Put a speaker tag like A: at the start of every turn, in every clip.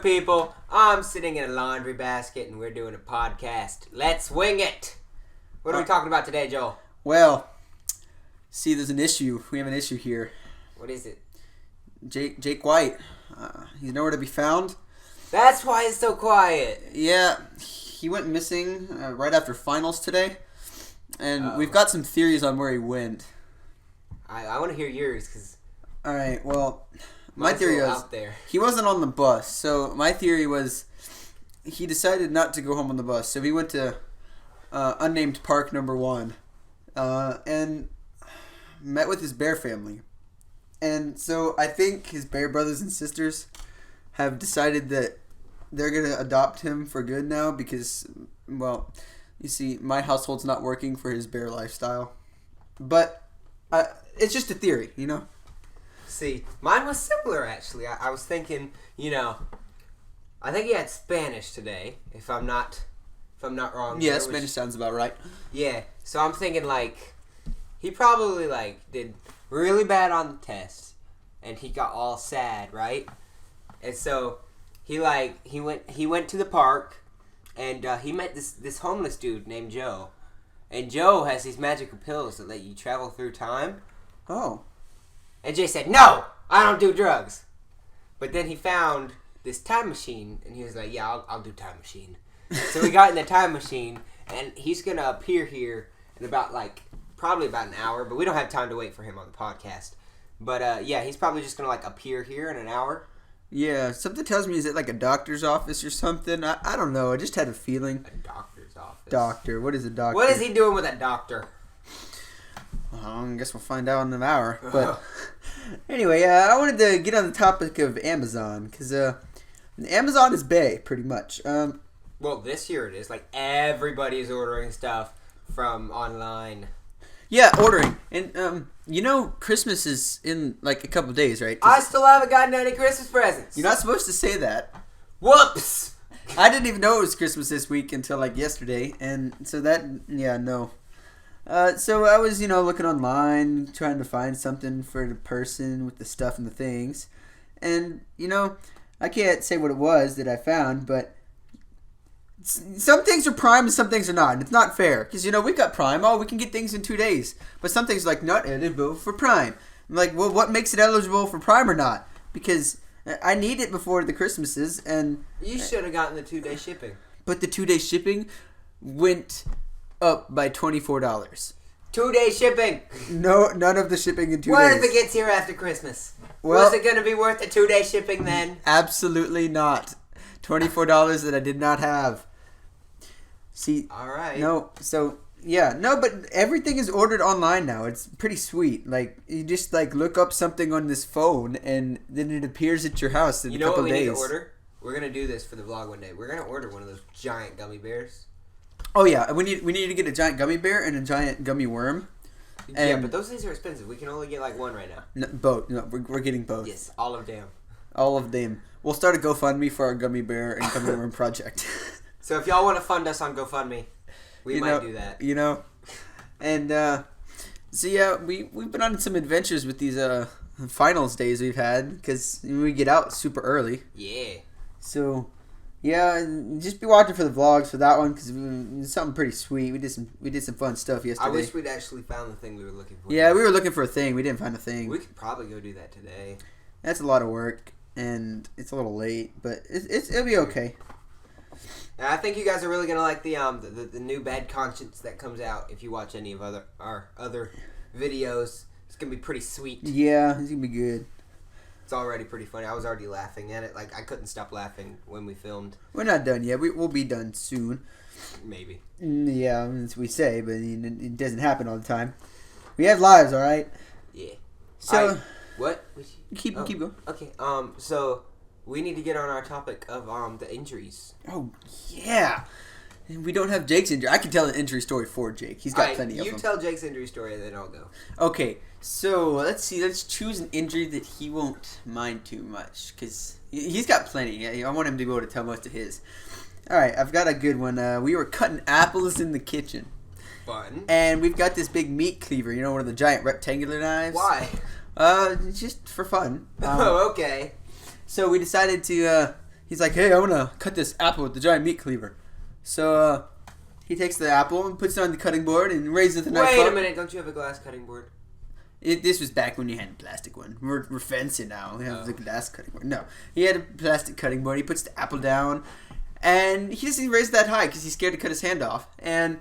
A: good, people? I'm sitting in a laundry basket and we're doing a podcast. Let's wing it! What are we talking about today, Joel?
B: Well, see, there's an issue. We have an issue here.
A: What is it?
B: Jake White. He's nowhere to be found.
A: That's why it's so quiet.
B: Yeah, he went missing right after finals today. And we've got some theories on where he went.
A: I want to hear yours, because...
B: Alright, well, my theory was...
A: out there.
B: He wasn't on the bus, so my theory was he decided not to go home on the bus. So he went to unnamed park number 1 and met with his bear family. And so I think his bear brothers and sisters have decided that they're going to adopt him for good now because, well, you see, my household's not working for his bear lifestyle. But it's just a theory, you know?
A: See, mine was similar, actually. I was thinking, I think he had Spanish today, if I'm not wrong.
B: Yeah, Spanish sounds about right.
A: Yeah, so I'm thinking, he probably, did really bad on the test, and he got all sad, right? And so, he went to the park, and he met this homeless dude named Joe. And Joe has these magical pills that let you travel through time.
B: Oh.
A: And Jay said, "No, I don't do drugs." But then he found this time machine, and he was like, "Yeah, I'll do time machine." So we got in the time machine, and he's going to appear here in about, probably about an hour, but we don't have time to wait for him on the podcast. But, yeah, he's probably just going to, appear here in an hour.
B: Yeah, something tells me, is it a doctor's office or something? I don't know. I just had a feeling.
A: A doctor's office.
B: Doctor. What is a doctor?
A: What is he doing with a doctor?
B: Well, I guess we'll find out in an hour. But anyway, I wanted to get on the topic of Amazon, because Amazon is bae, pretty much.
A: Well, this year it is. Everybody's ordering stuff from online.
B: Yeah, ordering. And, Christmas is in, a couple of days, right?
A: I still haven't gotten any Christmas presents.
B: You're not supposed to say that.
A: Whoops!
B: I didn't even know it was Christmas this week until, yesterday. And so that, yeah, no. So I was, looking online, trying to find something for the person with the stuff and the things. And, I can't say what it was that I found, but some things are Prime and some things are not. And it's not fair. Because, we've got Prime. Oh, we can get things in 2 days. But some things not eligible for Prime. I'm like, well, what makes it eligible for Prime or not? Because I need it before the Christmases. And
A: you should have gotten the 2-day shipping.
B: But the 2-day shipping went up by $24.
A: 2-day shipping.
B: No, none of the shipping in 2 days.
A: What if it gets here after Christmas?
B: Well,
A: was it going to be worth the 2-day shipping then?
B: Absolutely not. $24 that I did not have. See,
A: all right.
B: No, so yeah, no, but everything is ordered online now. It's pretty sweet. You just look up something on this phone, and then it appears at your house in a couple days.
A: You know what we need to order? We're gonna do this for the vlog one day. We're gonna order one of those giant gummy bears.
B: Oh yeah, we need to get a giant gummy bear and a giant gummy worm.
A: Yeah, but those things are expensive. We can only get one right now.
B: No, both. No, we're getting both.
A: Yes, all of them.
B: All of them. We'll start a GoFundMe for our gummy bear and gummy worm project.
A: So if y'all want to fund us on GoFundMe, we might do that.
B: And so yeah, we've been on some adventures with these finals days we've had because we get out super early.
A: Yeah.
B: So yeah, just be watching for the vlogs for that one because it's something pretty sweet. We did some fun stuff yesterday.
A: I wish we'd actually found the thing we were looking for.
B: Yeah, we were looking for a thing. We didn't find a thing.
A: We could probably go do that today.
B: That's a lot of work and it's a little late, but it'll be okay.
A: And I think you guys are really gonna like the new Bad Conscience that comes out if you watch any of our other videos. It's gonna be pretty sweet.
B: Yeah, it's gonna be good.
A: It's already pretty funny. I was already laughing at it. I couldn't stop laughing when we filmed.
B: We're not done yet. We'll be done soon.
A: Maybe.
B: Yeah, that's what we say, but it doesn't happen all the time. We have lives, all right.
A: Yeah.
B: So
A: what?
B: Keep going.
A: Okay. So we need to get on our topic of the injuries.
B: Oh yeah. We don't have Jake's injury. I can tell an injury story for Jake. He's got plenty of them.
A: You tell Jake's injury story, and then I'll go.
B: Okay, so let's see. Let's choose an injury that he won't mind too much, because he's got plenty. I want him to be able to tell most of his. All right, I've got a good one. We were cutting apples in the kitchen.
A: Fun.
B: And we've got this big meat cleaver. One of the giant rectangular knives.
A: Why?
B: Just for fun.
A: Oh, okay.
B: So we decided to... he's like, hey, I want to cut this apple with the giant meat cleaver. So he takes the apple and puts it on the cutting board and raises the knife up.
A: Wait a minute, don't you have a glass cutting board?
B: This was back when you had a plastic one. We're fancy now. We have the glass cutting board. No, he had a plastic cutting board. He puts the apple down, and he doesn't raise that high because he's scared to cut his hand off. And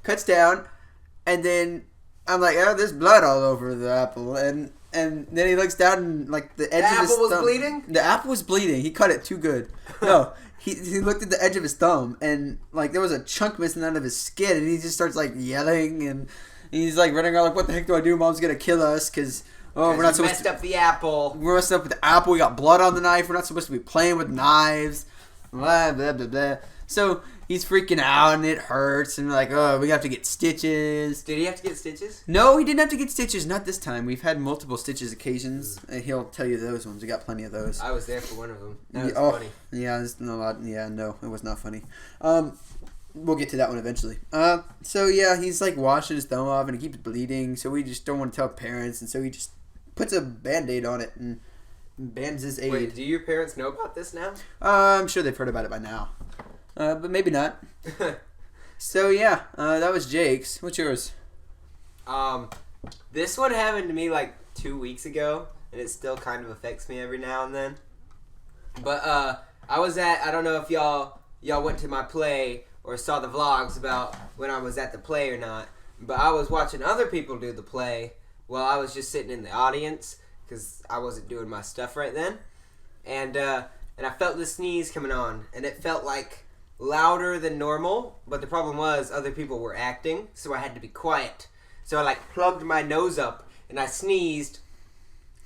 B: cuts down, and then I'm like, oh, there's blood all over the apple. And then he looks down and like the edge of his thumb.
A: The apple was bleeding?
B: The apple was bleeding. He cut it too good. No. He looked at the edge of his thumb, and like there was a chunk missing out of his skin, and he just starts like yelling, and he's like running around like, what the heck do I do? Mom's gonna kill us because we're not supposed
A: messed up the apple.
B: We're messed up with the apple. We got blood on the knife. We're not supposed to be playing with knives. Blah blah blah blah. So he's freaking out, and it hurts, and we're like, oh, we have to get stitches.
A: Did he have to get stitches?
B: No, he didn't have to get stitches. Not this time. We've had multiple stitches occasions. And he'll tell you those ones. We got plenty of those.
A: I was there for one of them. That was funny.
B: Yeah, there's no lot. Yeah, no, it was not funny. We'll get to that one eventually. So yeah, he's like washing his thumb off, and it keeps bleeding. So we just don't want to tell parents, and so he just puts a Band-Aid on it and bands his aid.
A: Wait, do your parents know about this now?
B: I'm sure they've heard about it by now. But maybe not. So yeah, that was Jake's. What's yours?
A: This one happened to me like 2 weeks ago, and it still kind of affects me every now and then. But I was I don't know if y'all went to my play or saw the vlogs about when I was at the play or not, but I was watching other people do the play while I was just sitting in the audience because I wasn't doing my stuff right then, and I felt the sneeze coming on, and it felt like louder than normal, but the problem was other people were acting, so I had to be quiet. So I like plugged my nose up and I sneezed,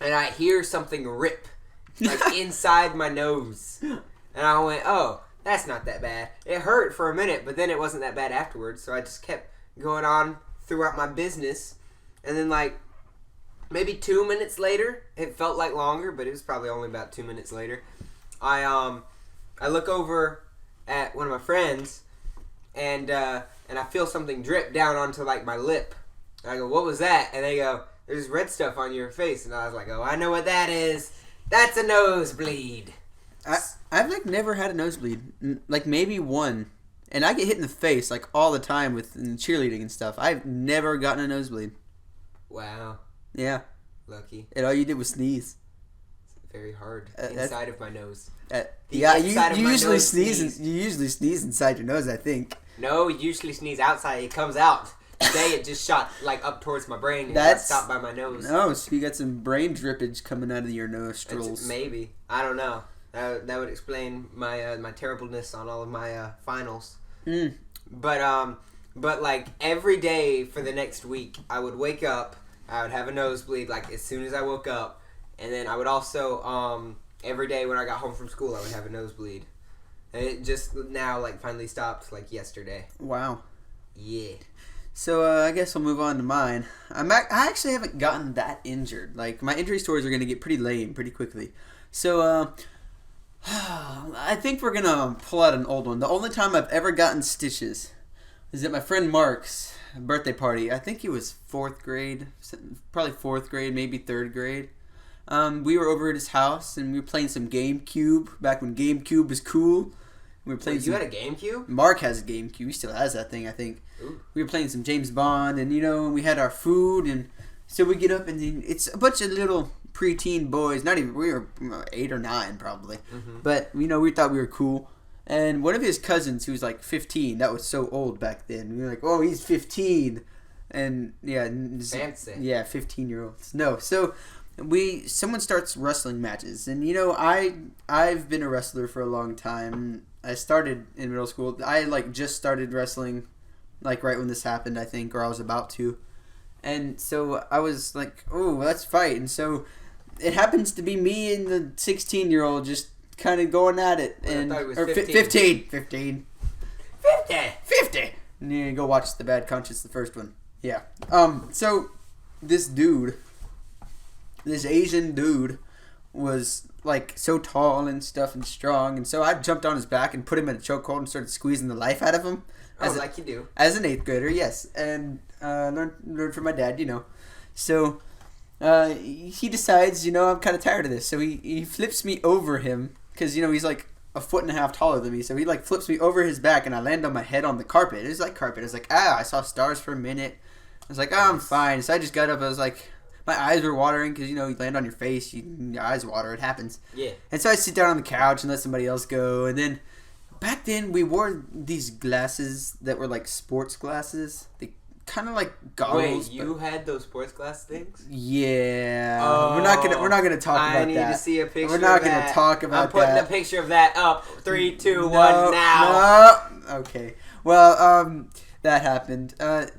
A: and I hear something rip like inside my nose, and I went, oh, that's not that bad. It hurt for a minute, but then it wasn't that bad afterwards, so I just kept going on throughout my business, and then like maybe 2 minutes later, it felt like longer, but it was probably only about 2 minutes later, I look over at one of my friends, and I feel something drip down onto like my lip. And I go, what was that? And they go, there's red stuff on your face. And I was like, oh, I know what that is. That's a nosebleed.
B: I've like never had a nosebleed, like maybe one, and I get hit in the face like all the time with cheerleading and stuff. I've never gotten a nosebleed.
A: Wow.
B: Yeah.
A: Lucky.
B: And all you did was sneeze.
A: Very hard inside of my nose.
B: Yeah, you usually sneeze. You usually sneeze inside your nose, I think.
A: No, you usually sneeze outside. It comes out. Today it just shot like up towards my brain and got stopped by my nose.
B: No, so you got some brain drippage coming out of your nostrils.
A: Maybe, I don't know. That would explain my my terribleness on all of my finals. But like every day for the next week, I would wake up. I would have a nosebleed like as soon as I woke up. And then I would also, every day when I got home from school, I would have a nosebleed. And it just now, like, finally stopped, like, yesterday.
B: Wow.
A: Yeah.
B: So, I guess I'll move on to mine. I actually haven't gotten that injured. Like, my injury stories are going to get pretty lame pretty quickly. So, I think we're going to pull out an old one. The only time I've ever gotten stitches is at my friend Mark's birthday party. I think it was 4th grade. Probably 4th grade, maybe 3rd grade. We were over at his house, and we were playing some GameCube, back when GameCube was cool. We were playing.
A: You had a GameCube?
B: Mark has a GameCube. He still has that thing, I think. Ooh. We were playing some James Bond, and, we had our food, and so we get up, and then it's a bunch of little preteen boys. Not even, we were 8 or 9, probably. Mm-hmm. But, we thought we were cool. And one of his cousins, who was like 15, that was so old back then. We were like, oh, he's 15. And, yeah.
A: Fancy.
B: Yeah, 15-year-olds. No, so someone starts wrestling matches, and I've been a wrestler for a long time. I started in middle school. I just started wrestling right when this happened, I think, or I was about to. And so I was like, oh, let's fight. And so it happens to be me and the 16-year-old just kind of going at it.
A: And I thought it was
B: or
A: 15.
B: 50. And you go watch The Bad Conscience, the first one. Yeah. So this Asian dude was so tall and stuff and strong, and so I jumped on his back and put him in a chokehold and started squeezing the life out of him.
A: Like you do.
B: As an 8th grader, yes. And learned from my dad, So he decides, I'm kind of tired of this. So he flips me over him because, he's a foot and a half taller than me, so he like flips me over his back, and I land on my head on the carpet. It was like carpet. I was like, I saw stars for a minute. I was like, I'm fine. So I just got up. I was like, my eyes were watering because, you know, you land on your face, your eyes water. It happens.
A: Yeah.
B: And so I sit down on the couch and let somebody else go. And then back then we wore these glasses that were like sports glasses. They kind of like goggles.
A: Wait, you had those sports glass things?
B: Yeah.
A: Oh,
B: we're not gonna talk about that.
A: I need to see a picture.
B: We're not
A: of that.
B: gonna talk about
A: I'm putting
B: that.
A: a picture of that up. 3, 2, 1,
B: No,
A: now.
B: no. Okay. Well, that happened.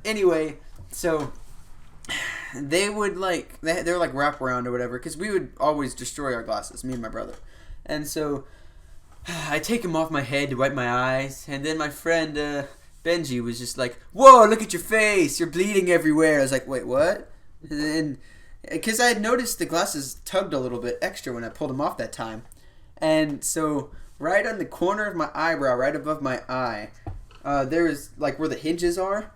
B: Anyway, so they would like they were like wraparound or whatever, because we would always destroy our glasses, me and my brother. And so I take them off my head to wipe my eyes, and then my friend Benji was just like, "Whoa, look at your face! You're bleeding everywhere." I was like, "Wait, what?" And because I had noticed the glasses tugged a little bit extra when I pulled them off that time, and so right on the corner of my eyebrow, right above my eye, there was like where the hinges are.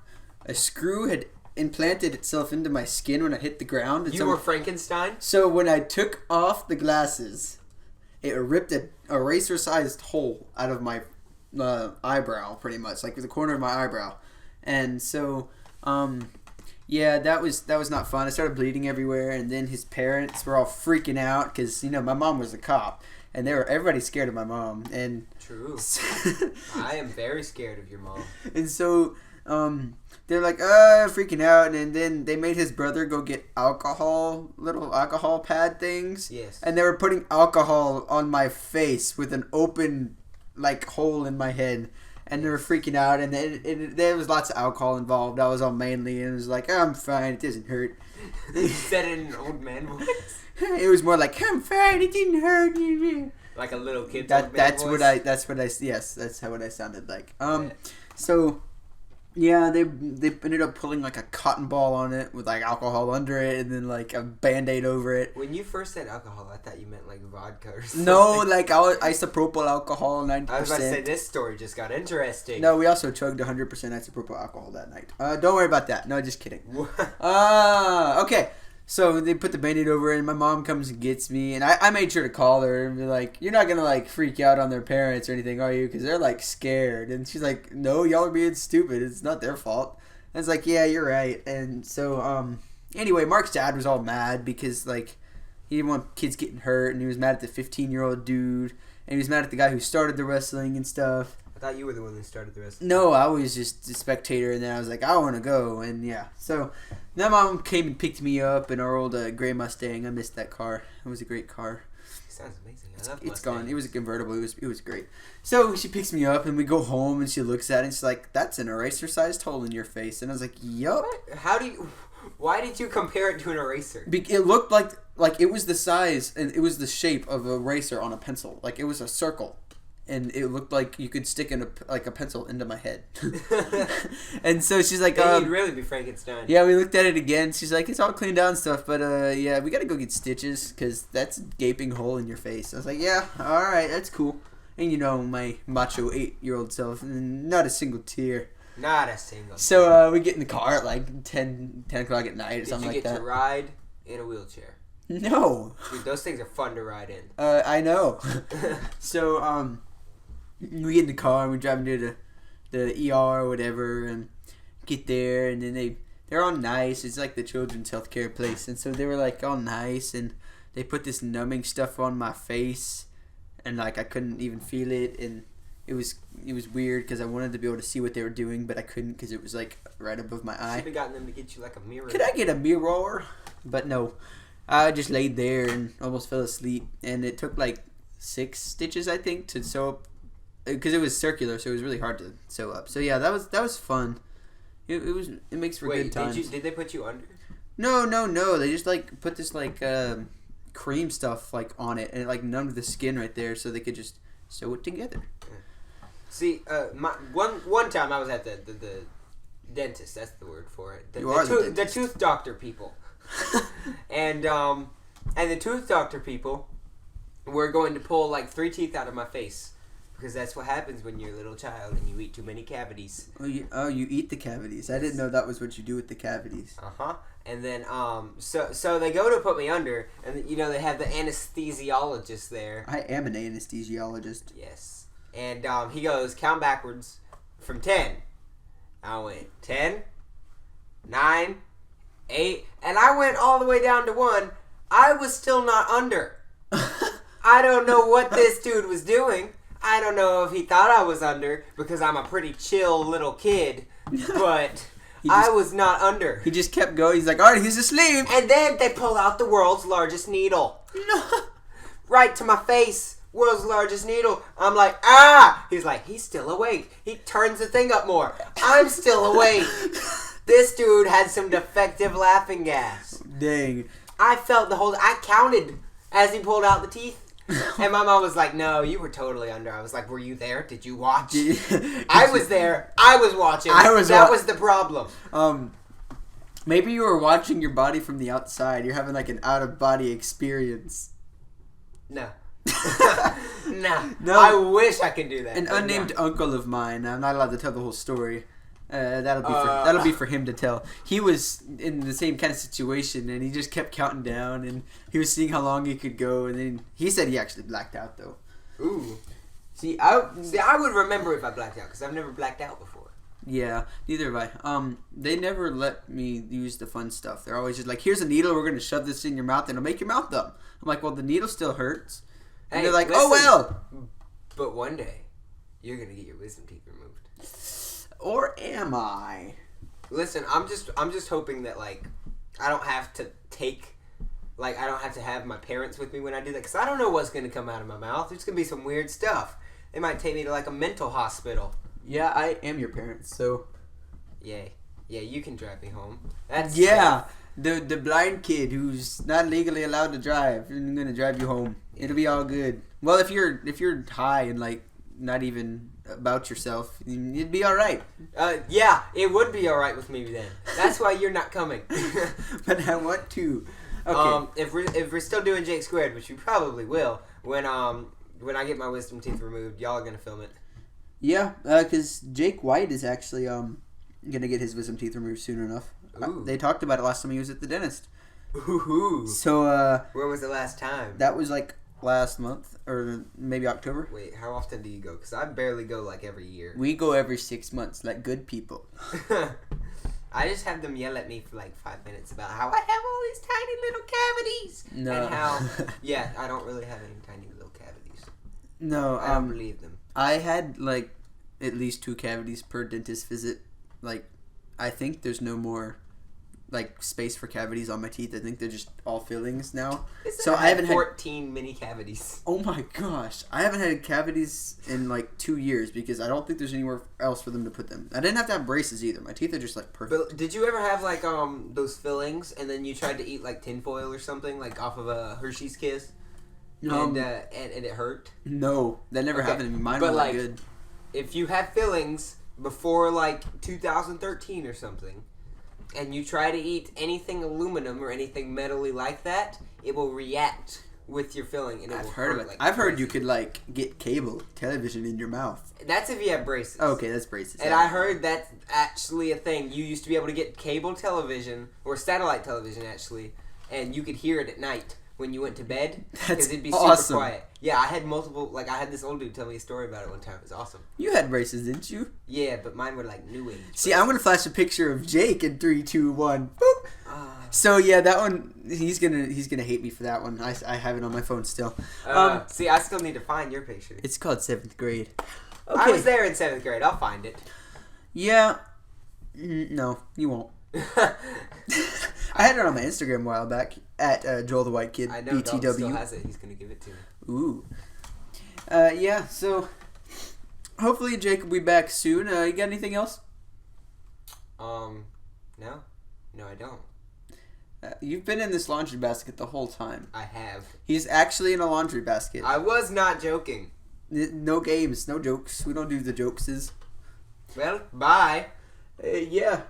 B: A screw had implanted itself into my skin when I hit the ground.
A: You were Frankenstein?
B: So when I took off the glasses, it ripped a eraser-sized hole out of my eyebrow, pretty much, like the corner of my eyebrow. And so, yeah, that was not fun. I started bleeding everywhere, and then his parents were all freaking out because, you know, my mom was a cop, and everybody scared of my mom. And
A: True. I am very scared of your mom.
B: And so, they're like, freaking out, and then they made his brother go get little alcohol pad things.
A: Yes.
B: And they were putting alcohol on my face with an open, like, hole in my head. And they were freaking out, and there was lots of alcohol involved. I was all manly, and it was like, I'm fine, it doesn't hurt.
A: You said it in an old man voice?
B: It was more like, I'm fine, it didn't hurt.
A: Like a little kid's old man
B: That's
A: voice?
B: that's what I sounded like. So... yeah, they ended up pulling like a cotton ball on it with like alcohol under it, and then like a Band-Aid over it.
A: When you first said alcohol, I thought you meant like vodka or something.
B: No, like isopropyl alcohol, 90%.
A: I was about to say, this story just got interesting.
B: No, we also chugged 100% isopropyl alcohol that night. Don't worry about that. No, just kidding. Okay. So they put the Band-Aid over it, and my mom comes and gets me, and I made sure to call her and be like, you're not going to like freak out on their parents or anything, are you? Because they're like scared. And she's like, no, y'all are being stupid. It's not their fault. And it's like, yeah, you're right. And so, anyway, Mark's dad was all mad because like he didn't want kids getting hurt, and he was mad at the 15-year-old dude, and he was mad at the guy who started the wrestling and stuff.
A: I thought you were the one who started the wrestling.
B: No, I was just a spectator, and then I was like, I want to go, and yeah. So, then mom came and picked me up in our old gray Mustang. I missed that car. It was a great car.
A: It sounds amazing. I love
B: It's
A: Mustangs.
B: gone. It was a convertible. It was great. So, she picks me up, and we go home, and she looks at it, and she's like, that's an eraser-sized hole in your face. And I was like, yup.
A: Why did you compare it to an eraser?
B: It looked like it was the size, and it was the shape of a eraser on a pencil. Like, it was a circle. And it looked like you could stick a pencil into my head. And so she's like,
A: you'd really be Frankenstein.
B: yeah, we looked at it again. She's like, it's all cleaned out and stuff, but yeah, we gotta go get stitches because that's a gaping hole in your face. I was like, yeah, all right, that's cool. And you know, my macho 8-year-old self, not a single tear.
A: Not a single.
B: So we get in the car at like 10 o'clock at night or something like that.
A: Did you get to ride in a wheelchair?
B: No.
A: Dude, those things are fun to ride in.
B: I know. So we get in the car and we drive into the ER or whatever and get there, and then they're all nice. It's like the children's healthcare place, and so they were like all nice, and they put this numbing stuff on my face, and like I couldn't even feel it, and it was weird because I wanted to be able to see what they were doing, but I couldn't because it was like right above my eye.
A: Should have gotten them to get you like a mirror.
B: Could I get a mirror? But no, I just laid there and almost fell asleep, and it took like 6 stitches, I think, to sew up. Because it was circular, so it was really hard to sew up. So yeah, that was fun. It makes for good times.
A: Did they put you under?
B: No. They just like put this like cream stuff like on it, and it like numbed the skin right there, so they could just sew it together.
A: See, one time I was at the dentist. That's the word for it. The tooth doctor people, and the tooth doctor people were going to pull like 3 teeth out of my face. Because that's what happens when you're a little child and you eat too many cavities.
B: You eat the cavities. I didn't know that was what you do with the cavities.
A: And then so they go to put me under, and they have the anesthesiologist there.
B: I am an anesthesiologist.
A: Yes. And he goes, count backwards from 10. I went 10, 9, 8, and I went all the way down to 1. I was still not under. I don't know what this dude was doing. I don't know if he thought I was under because I'm a pretty chill little kid, but I was not under.
B: He just kept going. He's like, all right, he's asleep.
A: And then they pull out the world's largest needle.
B: No.
A: Right to my face. World's largest needle. I'm like, ah! He's like, he's still awake. He turns the thing up more. I'm still awake. This dude had some defective laughing gas.
B: Dang.
A: I felt I counted as he pulled out the teeth. And my mom was like, no, you were totally under. I was like, were you there? Did you watch? I was there. I was watching. That was the problem.
B: Maybe you were watching your body from the outside. You're having like an out-of-body experience.
A: No. No. I wish I could do that.
B: An unnamed uncle of mine. I'm not allowed to tell the whole story. That'll be for him to tell. He was in the same kind of situation, and he just kept counting down, and he was seeing how long he could go, and then he said he actually blacked out though.
A: Ooh. See, I would remember if I blacked out because I've never blacked out before.
B: Yeah, neither have I. They never let me use the fun stuff. They're always just like, "Here's a needle. We're gonna shove this in your mouth, and it'll make your mouth numb." I'm like, "Well, the needle still hurts." And they're like, "Oh well."
A: But one day, you're gonna get your wisdom teeth removed.
B: Or am I?
A: Listen, I'm just hoping that I don't have to I don't have to have my parents with me when I do that because I don't know what's gonna come out of my mouth. There's gonna be some weird stuff. They might take me to a mental hospital.
B: Yeah, I am your parents, so.
A: Yay. Yeah, you can drive me home.
B: The blind kid who's not legally allowed to drive. I'm gonna drive you home. It'll be all good. Well, if you're high and not even about yourself, it'd be all right.
A: Yeah, it would be all right with me then. That's why you're not coming.
B: But I want to. Okay.
A: If we're still doing Jake Squared, which we probably will, when I get my wisdom teeth removed, y'all are gonna film it.
B: Yeah, because Jake White is actually gonna get his wisdom teeth removed soon enough. They talked about it last time he was at the dentist.
A: Ooh.
B: So
A: when was the last time?
B: That was last month or maybe October.
A: Wait, how often do you go? Because I barely go every year.
B: We go every 6 months, like good people.
A: I just have them yell at me for 5 minutes about how I have all these tiny little cavities.
B: No.
A: And how, yeah, I don't really have any tiny little cavities.
B: No,
A: I don't believe them.
B: I had at least 2 cavities per dentist visit. I think there's no more space for cavities on my teeth. I think they're just all fillings now.
A: So I haven't 14 mini cavities.
B: Oh my gosh. I haven't had cavities in 2 years because I don't think there's anywhere else for them to put them. I didn't have to have braces either. My teeth are just perfect.
A: But did you ever have those fillings and then you tried to eat tinfoil or something off of a Hershey's Kiss? And it hurt?
B: No, that never happened to me. Mine was good.
A: If you have fillings before 2013 or something, and you try to eat anything aluminum or anything metally like that, it will react with your filling and it will hurt.
B: I've heard you could get cable television in your mouth.
A: That's if you have braces.
B: Okay, that's braces.
A: And I heard that's actually a thing. You used to be able to get cable television or satellite television actually, and you could hear it at night when you went to bed because it'd be super quiet. Yeah, I had multiple. I had this old dude tell me a story about it one time. It was awesome.
B: You had braces, didn't you?
A: Yeah, but mine were new age.
B: See, I'm gonna flash a picture of Jake in 3, 2, 1. Boop. So yeah, that one he's gonna hate me for that one. I have it on my phone still.
A: See, I still need to find your picture.
B: It's called 7th grade.
A: Okay. I was there in 7th grade. I'll find it.
B: Yeah. No, you won't. I had it on my Instagram a while back at Joel the White Kid.
A: I know
B: BTW.
A: Dalton still has it. He's gonna give it to me.
B: Ooh. Yeah. So hopefully Jake will be back soon. You got anything else?
A: No, I don't.
B: You've been in this laundry basket the whole time.
A: I have.
B: He's actually in a laundry basket.
A: I was not joking.
B: No games, no jokes. We don't do the jokeses.
A: Well, bye.
B: Yeah.